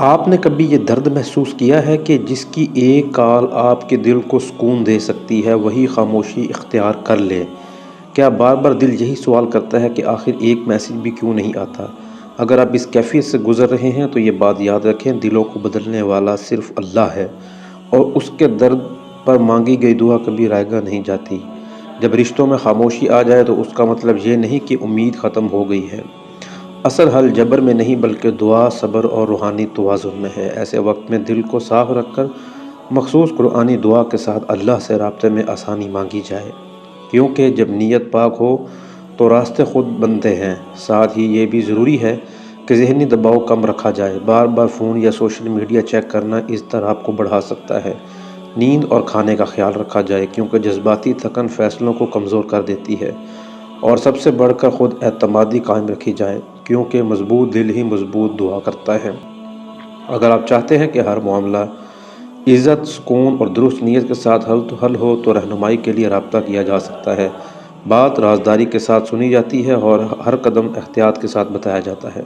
آپ نے کبھی یہ درد محسوس کیا ہے کہ جس کی ایک کال آپ کے دل کو سکون دے سکتی ہے وہی خاموشی اختیار کر لے؟ کیا بار بار دل یہی سوال کرتا ہے کہ آخر ایک میسج بھی کیوں نہیں آتا؟ اگر آپ اس کیفیت سے گزر رہے ہیں تو یہ بات یاد رکھیں، دلوں کو بدلنے والا صرف اللہ ہے، اور اس کے درد پر مانگی گئی دعا کبھی رائگاں نہیں جاتی۔ جب رشتوں میں خاموشی آ جائے تو اس کا مطلب یہ نہیں کہ امید ختم ہو گئی ہے۔ اصل حل جبر میں نہیں بلکہ دعا، صبر اور روحانی توازن میں ہے۔ ایسے وقت میں دل کو صاف رکھ کر مخصوص قرآنی دعا کے ساتھ اللہ سے رابطے میں آسانی مانگی جائے، کیونکہ جب نیت پاک ہو تو راستے خود بنتے ہیں۔ ساتھ ہی یہ بھی ضروری ہے کہ ذہنی دباؤ کم رکھا جائے۔ بار بار فون یا سوشل میڈیا چیک کرنا اس طرح کو بڑھا سکتا ہے۔ نیند اور کھانے کا خیال رکھا جائے، کیونکہ جذباتی تھکن فیصلوں کو کمزور کر دیتی ہے۔ اور سب سے بڑھ کر خود اعتمادی قائم رکھی جائے، کیونکہ مضبوط دل ہی مضبوط دعا کرتا ہے۔ اگر آپ چاہتے ہیں کہ ہر معاملہ عزت، سکون اور درست نیت کے ساتھ حل ہو تو رہنمائی کے لیے رابطہ کیا جا سکتا ہے۔ بات رازداری کے ساتھ سنی جاتی ہے اور ہر قدم احتیاط کے ساتھ بتایا جاتا ہے۔